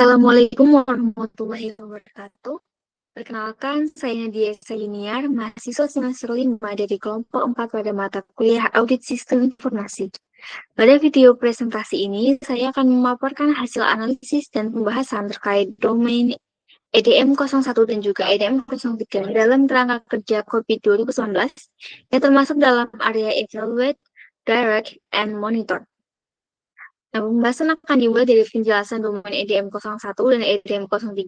Assalamualaikum warahmatullahi wabarakatuh. Perkenalkan, saya Nadia Sayuniar, mahasiswa semester 5 dari kelompok 4 pada mata kuliah Audit Sistem Informasi. Pada video presentasi ini, saya akan memaparkan hasil analisis dan pembahasan terkait domain EDM01 dan juga EDM03 dalam kerangka kerja COVID 2019 yang termasuk dalam area Evaluate, Direct, and Monitor. Nah, pembahasan akan dimulai dari penjelasan domain EDM01 dan EDM03,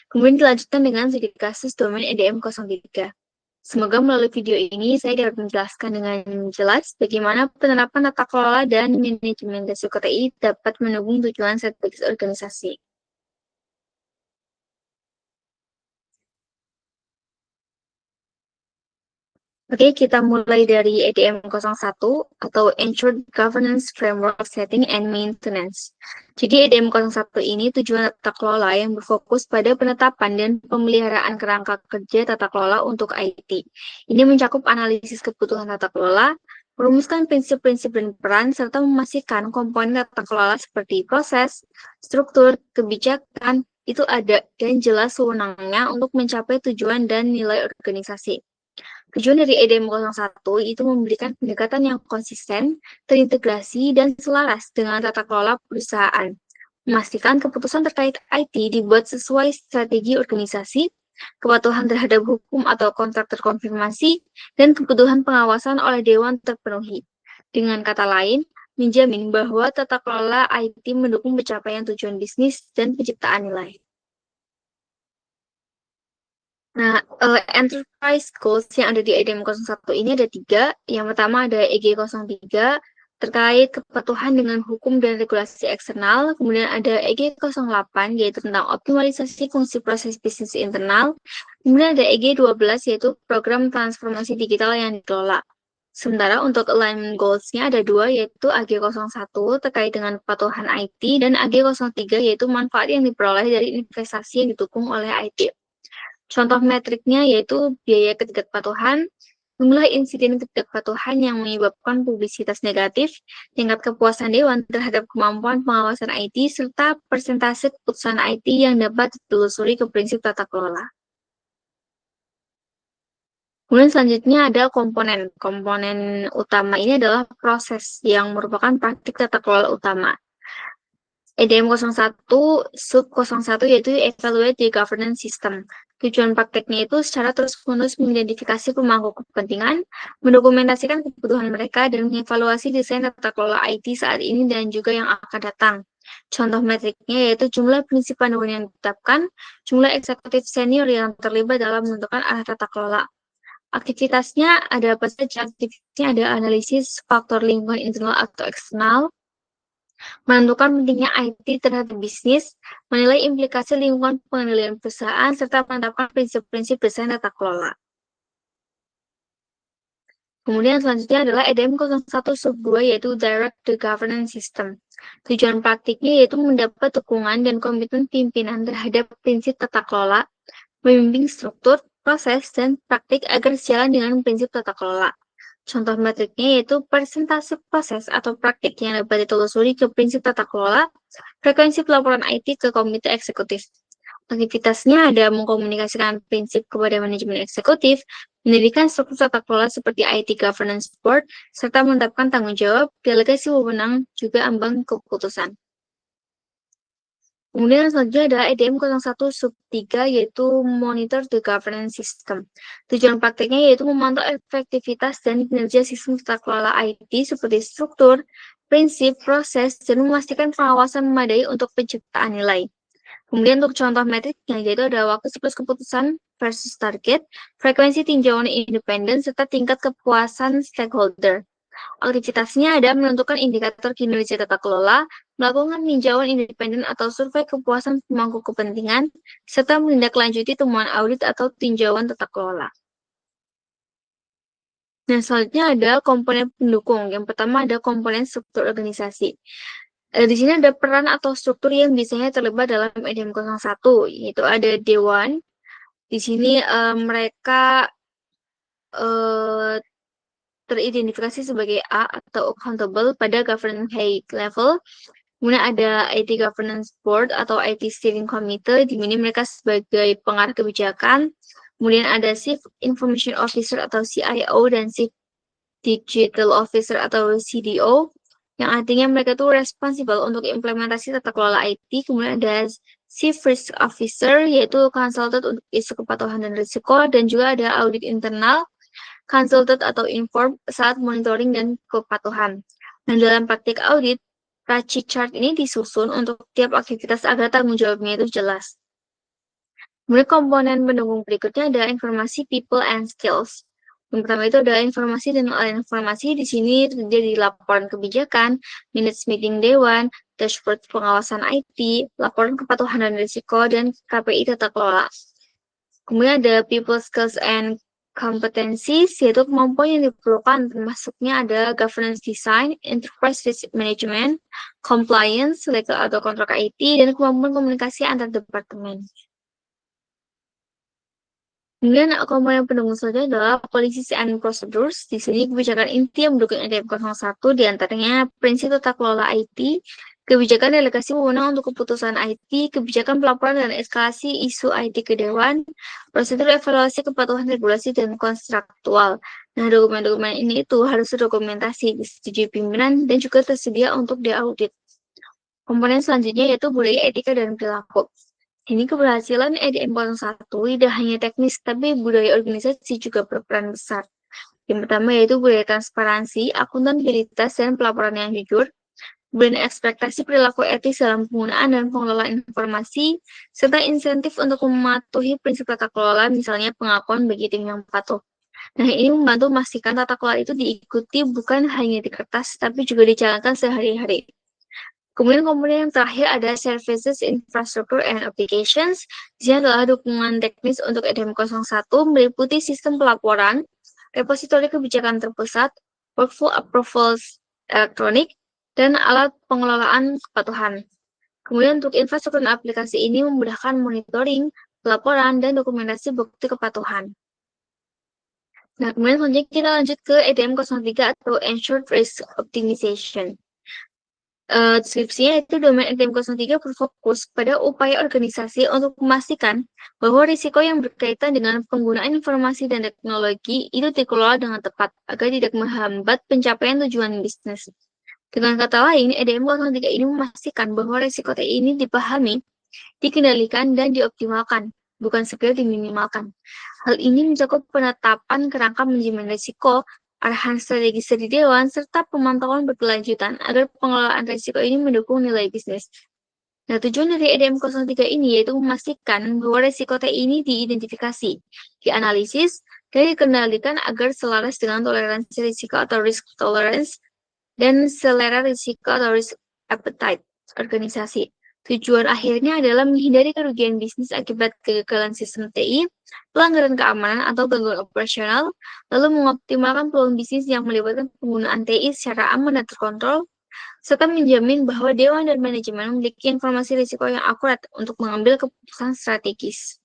kemudian dilanjutkan dengan studi kasus domain EDM03. Semoga melalui video ini saya dapat menjelaskan dengan jelas bagaimana penerapan tata kelola dan manajemen risiko TI dapat mendukung tujuan strategis organisasi. Oke, kita mulai dari EDM01 atau Ensured Governance Framework Setting and Maintenance. Jadi EDM01 ini tujuan tata kelola yang berfokus pada penetapan dan pemeliharaan kerangka kerja tata kelola untuk IT. Ini mencakup analisis kebutuhan tata kelola, merumuskan prinsip-prinsip dan peran, serta memastikan komponen tata kelola seperti proses, struktur, kebijakan, itu ada dan jelas wewenangnya untuk mencapai tujuan dan nilai organisasi. Tujuan dari EDM01 itu memberikan pendekatan yang konsisten, terintegrasi, dan selaras dengan tata kelola perusahaan. Memastikan keputusan terkait IT dibuat sesuai strategi organisasi, kepatuhan terhadap hukum atau kontrak terkonfirmasi, dan kebutuhan pengawasan oleh dewan terpenuhi. Dengan kata lain, menjamin bahwa tata kelola IT mendukung pencapaian tujuan bisnis dan penciptaan nilai. Nah, enterprise goals yang ada di EDM01 ini ada 3. Yang pertama ada EG03 terkait kepatuhan dengan hukum dan regulasi eksternal. Kemudian ada EG08 yaitu tentang optimalisasi fungsi proses bisnis internal. Kemudian ada EG12 yaitu program transformasi digital yang dikelola. Sementara untuk alignment goals-nya ada 2 yaitu AG01 terkait dengan kepatuhan IT dan AG03 yaitu manfaat yang diperoleh dari investasi yang didukung oleh IT. Contoh metriknya yaitu biaya ketidakpatuhan, jumlah insiden ketidakpatuhan yang menyebabkan publisitas negatif, tingkat kepuasan dewan terhadap kemampuan pengawasan IT, serta persentase keputusan IT yang dapat ditelusuri ke prinsip tata kelola. Kemudian selanjutnya ada komponen. Komponen utama ini adalah proses yang merupakan praktik tata kelola utama. EDM01 sub 01 yaitu Evaluate the Governance System. Tujuan prakteknya itu secara terus-menerus mengidentifikasi pemangku kepentingan, mendokumentasikan kebutuhan mereka, dan mengevaluasi desain tata kelola IT saat ini dan juga yang akan datang. Contoh metriknya yaitu jumlah prinsip panduan yang ditetapkan, jumlah eksekutif senior yang terlibat dalam menentukan arah tata kelola. Aktivitasnya ada apa saja? Aktivitasnya ada analisis faktor lingkungan internal atau eksternal, menentukan pentingnya IT terhadap bisnis, menilai implikasi lingkungan pengendalian perusahaan, serta menetapkan prinsip-prinsip desain tata kelola. Kemudian selanjutnya adalah EDM01 sub 2 yaitu Direct the Governance System. Tujuan praktiknya yaitu mendapat dukungan dan komitmen pimpinan terhadap prinsip tata kelola, membimbing struktur, proses, dan praktik agar sejalan dengan prinsip tata kelola. Contoh metriknya yaitu persentase proses atau praktik yang dapat ditelusuri ke prinsip tata kelola, frekuensi pelaporan IT ke komite eksekutif. Aktivitasnya ada mengkomunikasikan prinsip kepada manajemen eksekutif, mendirikan struktur tata kelola seperti IT Governance Board, serta menetapkan tanggung jawab, delegasi wewenang, juga ambang keputusan. Kemudian selanjutnya adalah EDM01 sub 3 yaitu Monitor the Governance System. Tujuan prakteknya yaitu memantau efektivitas dan kinerja sistem tata kelola IT seperti struktur, prinsip, proses, dan memastikan pengawasan memadai untuk penciptaan nilai. Kemudian untuk contoh metriknya yaitu ada waktu siklus keputusan versus target, frekuensi tinjauan independen, serta tingkat kepuasan stakeholder. Aktivitasnya ada menentukan indikator kinerja tata kelola, melakukan tinjauan independen atau survei kepuasan pemangku kepentingan, serta menindaklanjuti temuan audit atau tinjauan tata kelola. Nah, selanjutnya ada komponen pendukung. Yang pertama ada komponen struktur organisasi. Di sini ada peran atau struktur yang biasanya terlibat dalam EDM01, yaitu ada dewan. Di sini mereka teridentifikasi sebagai A atau accountable pada governance high level. Kemudian ada IT Governance Board atau IT Steering Committee, di mana mereka sebagai pengarah kebijakan. Kemudian ada Chief Information Officer atau CIO dan Chief Digital Officer atau CDO, yang artinya mereka tuh responsible untuk implementasi tata kelola IT. Kemudian ada Chief Risk Officer, yaitu consultant untuk isu kepatuhan dan risiko, dan juga ada audit internal, consultant atau inform saat monitoring dan kepatuhan. Dan dalam praktik audit, RACI chart ini disusun untuk tiap aktivitas agar tanggung jawabnya itu jelas. Kemudian komponen pendukung berikutnya ada informasi people and skills. Yang pertama itu ada informasi dan pengalihan informasi. Di sini terdiri laporan kebijakan, minutes meeting dewan, dashboard pengawasan IT, laporan kepatuhan dan risiko, dan KPI tata kelola. Kemudian ada people skills and competencies, yaitu kemampuan yang diperlukan, termasuknya ada governance design, enterprise risk management, compliance, legal atau kontrak IT, dan kemampuan komunikasi antar departemen. Kemudian komponen pendukung selanjutnya adalah policies and procedures. Di sini kebijakan inti yang mendukung EDM 01 diantaranya prinsip tata kelola IT, kebijakan delegasi wewenang untuk keputusan IT, kebijakan pelaporan dan eskalasi isu IT ke Dewan, prosedur evaluasi kepatuhan regulasi dan kontraktual. Nah, dokumen-dokumen ini itu harus terdokumentasi, disetujui pimpinan, dan juga tersedia untuk diaudit. Komponen selanjutnya yaitu budaya etika dan perilaku. Ini keberhasilan EDM 01 tidak hanya teknis, tapi budaya organisasi juga berperan besar. Yang pertama yaitu budaya transparansi, akuntabilitas, dan pelaporan yang jujur. Kemudian ekspektasi perilaku etis dalam penggunaan dan pengelolaan informasi, serta insentif untuk mematuhi prinsip tata kelola, misalnya pengakuan bagi tim yang patuh. Nah, ini membantu memastikan tata kelola itu diikuti bukan hanya di kertas, tapi juga dijalankan sehari-hari. Kemudian komponen yang terakhir ada Services, Infrastructure, and Applications. Di sini adalah dukungan teknis untuk EDM 01 meliputi sistem pelaporan, repositori kebijakan terpusat, workflow approvals elektronik, dan alat pengelolaan kepatuhan. Kemudian untuk infrastruktur dan aplikasi ini memudahkan monitoring, pelaporan, dan dokumentasi bukti kepatuhan. Nah, kemudian selanjutnya kita lanjut ke EDM 03 atau Ensured Risk Optimization. Deskripsinya itu domain EDM 03 berfokus pada upaya organisasi untuk memastikan bahwa risiko yang berkaitan dengan penggunaan informasi dan teknologi itu dikelola dengan tepat agar tidak menghambat pencapaian tujuan bisnis. Dengan kata lain, EDM 03 ini memastikan bahwa risiko TI ini dipahami, dikendalikan, dan dioptimalkan, bukan sekedar diminimalkan. Hal ini mencakup penetapan kerangka manajemen risiko, arahan strategis dari Dewan, serta pemantauan berkelanjutan agar pengelolaan risiko ini mendukung nilai bisnis. Nah, tujuan dari EDM 03 ini yaitu memastikan bahwa risiko TI ini diidentifikasi, dianalisis, dan dikendalikan agar selaras dengan toleransi risiko atau risk tolerance dan selera risiko atau risk appetite organisasi. Tujuan akhirnya adalah menghindari kerugian bisnis akibat kegagalan sistem TI, pelanggaran keamanan atau gangguan operasional, lalu mengoptimalkan peluang bisnis yang melibatkan penggunaan TI secara aman dan terkontrol, serta menjamin bahwa Dewan dan manajemen memiliki informasi risiko yang akurat untuk mengambil keputusan strategis.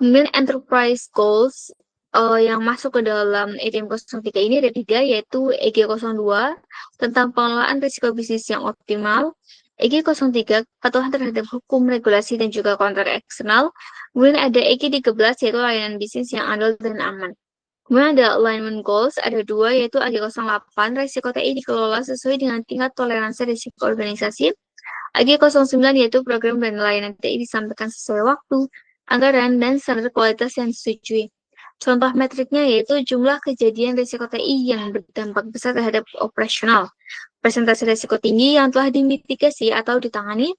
Kemudian enterprise goals yang masuk ke dalam EDM 03 ini ada 3, yaitu EG02 tentang pengelolaan risiko bisnis yang optimal, EG03 kepatuhan terhadap hukum, regulasi, dan juga kontrak eksternal. Kemudian ada EG13 yaitu layanan bisnis yang adil dan aman. Kemudian ada alignment goals, ada 2, yaitu AG08 risiko TI dikelola sesuai dengan tingkat toleransi risiko organisasi. AG09 yaitu program dan layanan TI disampaikan sesuai waktu, anggaran, dan standar kualitas yang disetujui. Contoh metriknya yaitu jumlah kejadian risiko TI yang berdampak besar terhadap operasional, presentasi risiko tinggi yang telah dimitigasi atau ditangani,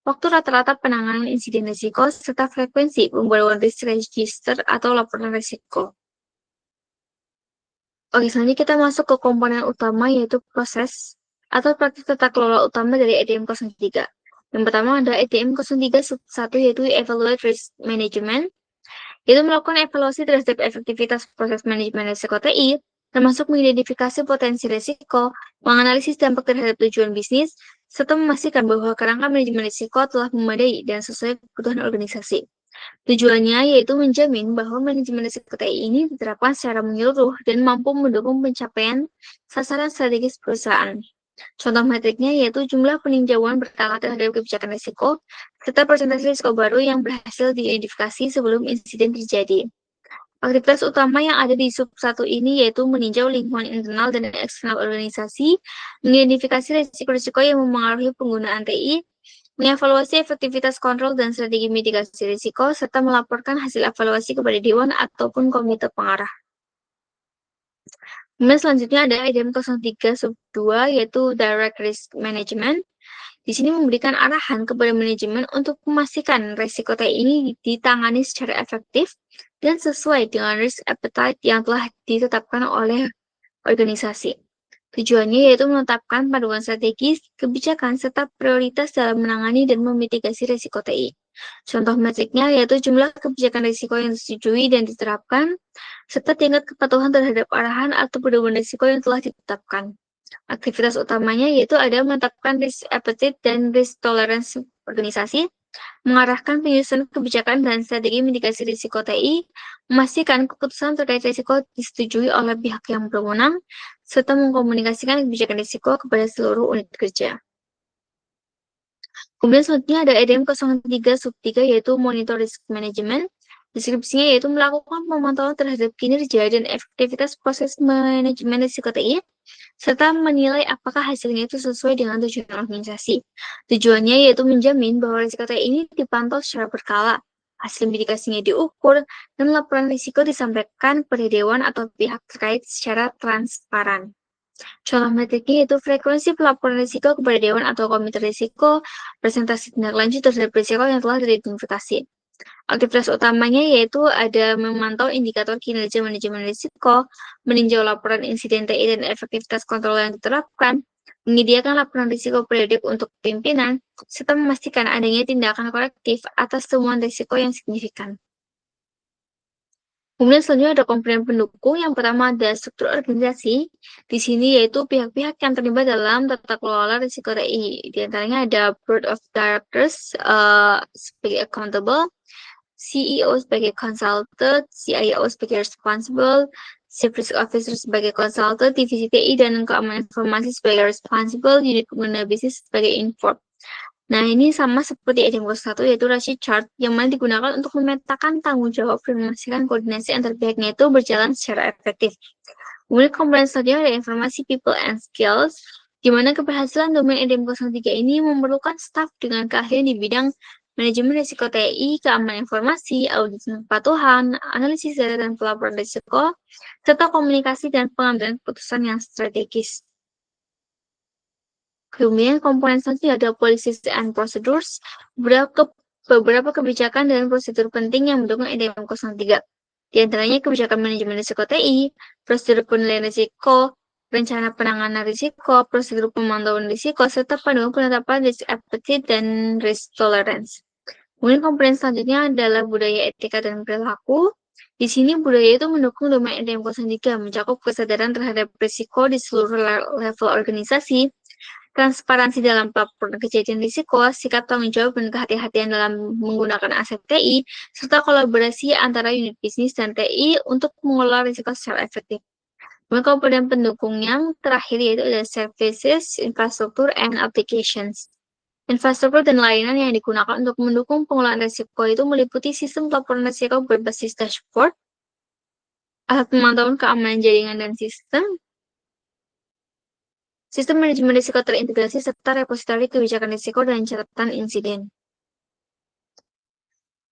waktu rata-rata penanganan insiden risiko, serta frekuensi pembaruan risk register atau laporan risiko. Oke, selanjutnya kita masuk ke komponen utama yaitu proses atau praktik tata kelola utama dari EDM 03. Yang pertama ada EDM 03 sub 1 yaitu Evaluate Risk Management, yaitu melakukan evaluasi terhadap efektivitas proses manajemen risiko TI, termasuk mengidentifikasi potensi risiko, menganalisis dampak terhadap tujuan bisnis, serta memastikan bahwa kerangka manajemen risiko telah memadai dan sesuai kebutuhan organisasi. Tujuannya yaitu menjamin bahwa manajemen risiko TI ini diterapkan secara menyeluruh dan mampu mendukung pencapaian sasaran strategis perusahaan. Contoh metriknya yaitu jumlah peninjauan berkala terhadap kebijakan risiko, serta persentase risiko baru yang berhasil diidentifikasi sebelum insiden terjadi. Aktivitas utama yang ada di sub 1 ini yaitu meninjau lingkungan internal dan eksternal organisasi, mengidentifikasi risiko-risiko yang memengaruhi penggunaan TI, mengevaluasi efektivitas kontrol dan strategi mitigasi risiko, serta melaporkan hasil evaluasi kepada Dewan ataupun Komite Pengarah. Kemudian selanjutnya ada item 03 sub 2 yaitu Direct Risk Management. Di sini memberikan arahan kepada manajemen untuk memastikan risiko TI ini ditangani secara efektif dan sesuai dengan risk appetite yang telah ditetapkan oleh organisasi. Tujuannya yaitu menetapkan panduan strategis, kebijakan, serta prioritas dalam menangani dan memitigasi risiko TI. Contoh metriknya yaitu jumlah kebijakan risiko yang disetujui dan diterapkan, serta tingkat kepatuhan terhadap arahan atau pedoman risiko yang telah ditetapkan. Aktivitas utamanya yaitu ada menetapkan risk appetite dan risk tolerance organisasi, mengarahkan penyusunan kebijakan dan strategi mitigasi risiko TI, memastikan keputusan terkait risiko disetujui oleh pihak yang berwenang, serta mengkomunikasikan kebijakan risiko kepada seluruh unit kerja. Kemudian selanjutnya ada item 03 sub 3 yaitu monitor risk management. Deskripsinya yaitu melakukan pemantauan terhadap kinerja dan efektivitas proses manajemen risiko TI, serta menilai apakah hasilnya itu sesuai dengan tujuan organisasi. Tujuannya yaitu menjamin bahwa risiko TI ini dipantau secara berkala, hasil mitigasinya diukur, dan laporan risiko disampaikan kepada dewan atau pihak terkait secara transparan. Contoh metriknya yaitu frekuensi pelaporan risiko kepada dewan atau komite risiko, presentasi tindak lanjut terhadap risiko yang telah diidentifikasi. Aktivitas utamanya yaitu ada memantau indikator kinerja manajemen risiko, meninjau laporan insiden TI dan efektivitas kontrol yang diterapkan, menyediakan laporan risiko periodik untuk pimpinan, serta memastikan adanya tindakan korektif atas temuan risiko yang signifikan. Kemudian selanjutnya ada komponen pendukung. Yang pertama ada struktur organisasi. Di sini yaitu pihak-pihak yang terlibat dalam tata kelola risiko TI. Di antaranya ada Board of Directors sebagai accountable, CEO sebagai consultant, CIO sebagai responsible, Chief Risk Officer sebagai consultant, divisi TI dan keamanan informasi sebagai responsible, unit pengguna bisnis sebagai inform. Nah, ini sama seperti item 1 yaitu ratio chart yang mana digunakan untuk memetakan tanggung jawab dan memastikan koordinasi antar pihaknya itu berjalan secara efektif. Kemudian komponen selanjutnya ada informasi people and skills, di mana keberhasilan domain item 03 ini memerlukan staf dengan keahlian di bidang manajemen risiko TI, keamanan informasi, audit kepatuhan, analisis data dan pelaporan risiko, serta komunikasi dan pengambilan keputusan yang strategis. Kemudian komponen selanjutnya ada policies and procedures, beberapa kebijakan dan prosedur penting yang mendukung item 03. Di antaranya kebijakan manajemen risiko TI, prosedur penilaian risiko, rencana penanganan risiko, prosedur pemantauan risiko, serta panduan penetapan risk appetite dan risk tolerance. Kemudian komponen selanjutnya adalah budaya etika dan perilaku. Di sini budaya itu mendukung domain item 03, mencakup kesadaran terhadap risiko di seluruh level organisasi, transparansi dalam pelaporan kejadian risiko, sikap tanggung jawab dan kehati-hatian dalam menggunakan aset TI, serta kolaborasi antara unit bisnis dan TI untuk mengelola risiko secara efektif. Kemudian komponen pendukung yang terakhir yaitu ada services, infrastruktur, and applications. Infrastruktur dan layanan yang digunakan untuk mendukung pengelolaan risiko itu meliputi sistem pelaporan risiko berbasis dashboard, alat pemantauan keamanan jaringan dan sistem manajemen risiko terintegrasi, serta repositori kebijakan risiko dan catatan insiden.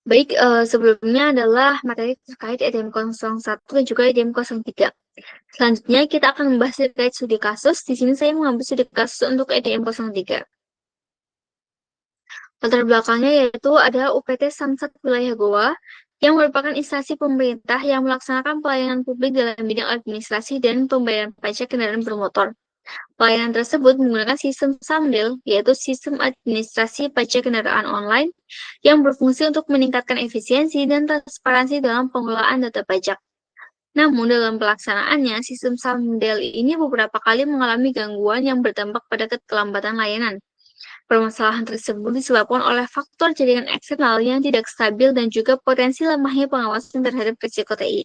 Baik, sebelumnya adalah materi terkait item 01 dan juga item 03. Selanjutnya kita akan membahas terkait studi kasus. Di sini saya mengambil studi kasus untuk item 03. Latar belakangnya yaitu ada UPT Samsat Wilayah Goa, yang merupakan instansi pemerintah yang melaksanakan pelayanan publik dalam bidang administrasi dan pembayaran pajak kendaraan bermotor. Pelayanan tersebut menggunakan sistem SAMDEL, yaitu sistem administrasi pajak kendaraan online, yang berfungsi untuk meningkatkan efisiensi dan transparansi dalam pengelolaan data pajak. Namun dalam pelaksanaannya, sistem SAMDEL ini beberapa kali mengalami gangguan yang berdampak pada keterlambatan layanan. Permasalahan tersebut disebabkan oleh faktor jaringan eksternal yang tidak stabil dan juga potensi lemahnya pengawasan terhadap risiko TI.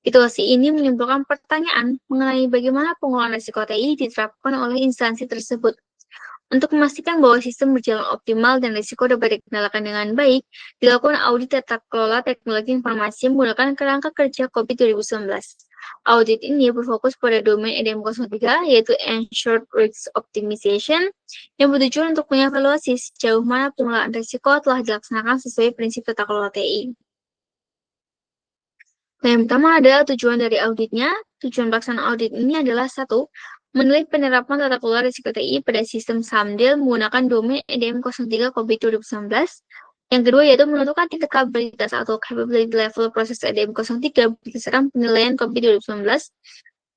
Situasi ini menimbulkan pertanyaan mengenai bagaimana pengelolaan risiko TI diterapkan oleh instansi tersebut. Untuk memastikan bahwa sistem berjalan optimal dan risiko dapat dikendalikan dengan baik, dilakukan audit tata kelola teknologi informasi menggunakan kerangka kerja COVID 2019. Audit ini berfokus pada domain EDM03, yaitu Ensured Risk Optimization, yang bertujuan untuk mengevaluasi sejauh mana pengelolaan risiko telah dilaksanakan sesuai prinsip tata kelola TI. Nah, yang pertama adalah tujuan dari auditnya. Tujuan pelaksanaan audit ini adalah satu, menilai penerapan tata kelola risiko TI pada sistem SAMDEL menggunakan domain EDM03 COVID 2019. Yang kedua yaitu menentukan tingkat kapabilitas atau capability level proses EDM03 berdasarkan penilaian COVID 2019.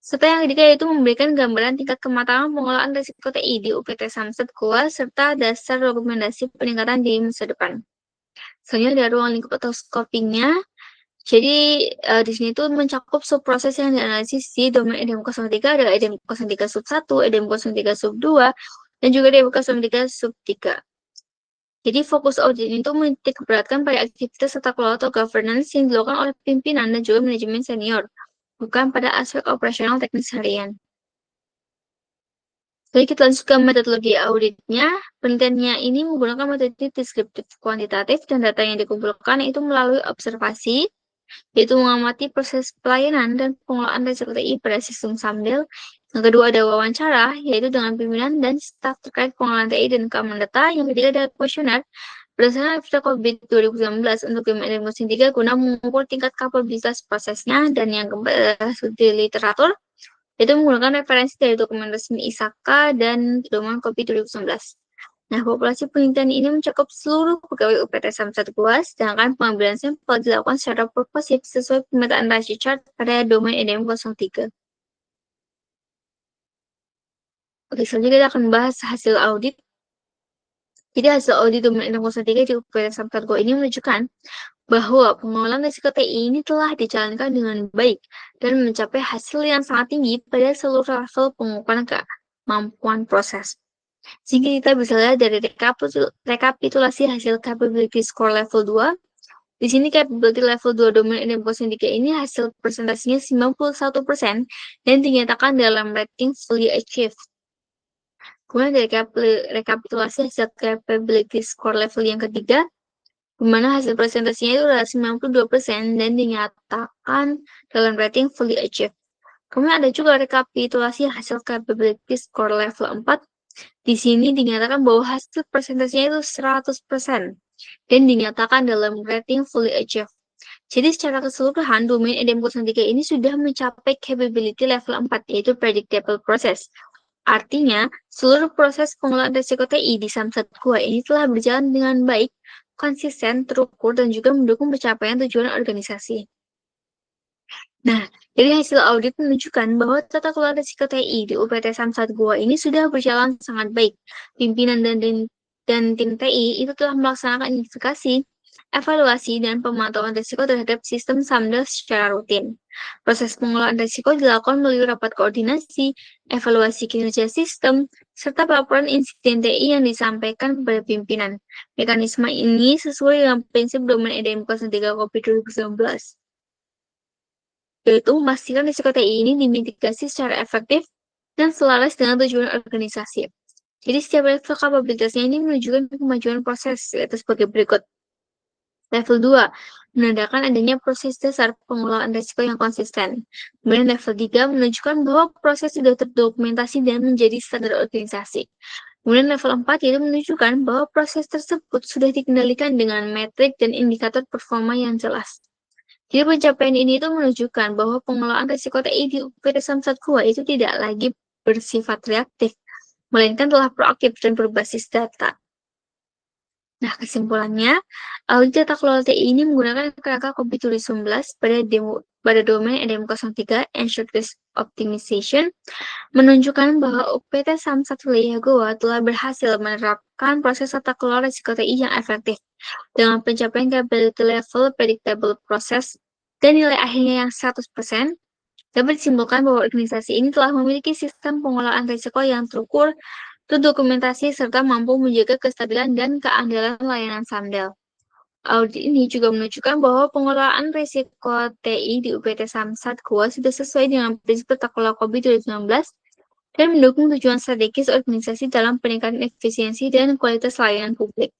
Serta yang ketiga yaitu memberikan gambaran tingkat kematangan pengelolaan risiko TI di UPT Samsat Goa serta dasar rekomendasi peningkatan di masa depan. Selanjutnya ada ruang lingkup atau scopingnya. Jadi, di sini tuh mencakup subproses yang dianalisis di domain EDM03, ada EDM03 sub 1, EDM03 sub 2, dan juga EDM03 sub 3. Jadi, fokus audit ini tuh menitik beratkan pada aktivitas tata kelola atau governance yang dilakukan oleh pimpinan dan juga manajemen senior, bukan pada aspek operasional teknis harian. Jadi kita lanjut ke metodologi auditnya. Penelitiannya ini menggunakan metode deskriptif kuantitatif dan data yang dikumpulkan itu melalui observasi, yaitu mengamati proses pelayanan dan pengelolaan risiko TI pada sistem SAMDEL. Yang kedua ada wawancara, yaitu dengan pimpinan dan staf terkait pengelolaan TI dan keamanan data. Yang ketiga ada kuesioner berdasarkan FIDA COVID 2019 untuk domain mesin 3 guna mengukur tingkat kapabilitas prosesnya. Dan yang keempat adalah studi literatur, yaitu menggunakan referensi dari dokumen resmi ISAKA dan pedoman COVID 2019. Nah, populasi penelitian ini mencakup seluruh pegawai UPT Samsat Goa, sedangkan pengambilan sampel dilakukan secara proportif sesuai pemetaan rasio chart pada domain EDM03. Oke, selanjutnya kita akan bahas hasil audit. Jadi hasil audit domain EDM03 di UPT Samsat Goa ini menunjukkan bahwa pengelolaan risiko TI ini telah dijalankan dengan baik dan mencapai hasil yang sangat tinggi pada seluruh level pengukuran kemampuan proses. Sehingga kita bisa lihat dari rekapitulasi hasil capability score level 2. Di sini capability level 2 domain EDM03 ini hasil presentasinya 91% dan dinyatakan dalam rating fully achieved. Kemudian dari rekapitulasi hasil capability score level yang ketiga, di mana hasil presentasinya itu adalah 92% dan dinyatakan dalam rating fully achieved. Kemudian ada juga rekapitulasi hasil capability score level 4. Di sini dinyatakan bahwa hasil presentasinya itu 100% dan dinyatakan dalam rating fully achieved. Jadi secara keseluruhan, domain EDM03 ini sudah mencapai capability level 4, yaitu predictable process. Artinya, seluruh proses pengelolaan risiko TI di Samsat Goa ini telah berjalan dengan baik, konsisten, terukur, dan juga mendukung pencapaian tujuan organisasi. Nah, dari hasil audit menunjukkan bahwa tata kelola risiko TI di UPT Samsat Goa ini sudah berjalan sangat baik. Pimpinan dan tim TI itu telah melaksanakan identifikasi, evaluasi, dan pemantauan risiko terhadap sistem SAMDEL secara rutin. Proses pengelolaan risiko dilakukan melalui rapat koordinasi, evaluasi kinerja sistem, serta laporan insiden TI yang disampaikan kepada pimpinan. Mekanisme ini sesuai dengan prinsip domain EDM03 COVID 2019. Yaitu memastikan risiko TI ini dimitigasi secara efektif dan selaras dengan tujuan organisasi. Jadi setiap level kapabilitasnya ini menunjukkan kemajuan proses, yaitu sebagai berikut. Level 2, menandakan adanya proses dasar pengelolaan risiko yang konsisten. Kemudian level 3 menunjukkan bahwa proses sudah terdokumentasi dan menjadi standar organisasi. Kemudian level 4 yaitu menunjukkan bahwa proses tersebut sudah dikendalikan dengan metrik dan indikator performa yang jelas. Jadi pencapaian ini itu menunjukkan bahwa pengelolaan risiko TI di UPT Samsat Goa itu tidak lagi bersifat reaktif, melainkan telah proaktif dan berbasis data. Nah, kesimpulannya, audit tata kelola TI ini menggunakan kerangka COVID 2019 pada domain EDM03 Ensured Risk Optimization, menunjukkan bahwa UPT Samsat Wilayah Goa telah berhasil menerapkan proses tata kelola risiko TI yang efektif dengan pencapaian capability level predictable process dan nilai akhirnya yang 100%, dapat disimpulkan bahwa organisasi ini telah memiliki sistem pengelolaan risiko yang terukur, terdokumentasi, serta mampu menjaga kestabilan dan keandalan layanan SAMDEL. Audit ini juga menunjukkan bahwa pengelolaan risiko TI di UPT Samsat Goa sudah sesuai dengan prinsip tata kelola COVID 2019 dan mendukung tujuan strategis organisasi dalam peningkatan efisiensi dan kualitas layanan publik.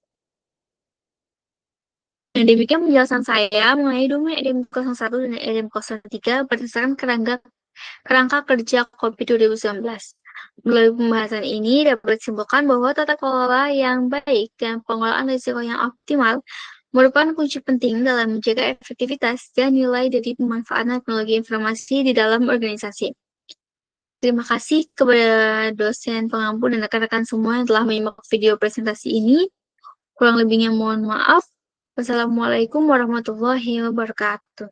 Dan demikian penjelasan saya mengenai domain EDM 01 dan EDM 03 berdasarkan kerangka kerja COVID 2019. Melalui pembahasan ini dapat disimpulkan bahwa tata kelola yang baik dan pengelolaan risiko yang optimal merupakan kunci penting dalam menjaga efektivitas dan nilai dari pemanfaatan teknologi informasi di dalam organisasi. Terima kasih kepada dosen pengampu dan rekan-rekan semua yang telah menyimak video presentasi ini. Kurang lebihnya mohon maaf. Wassalamualaikum warahmatullahi wabarakatuh.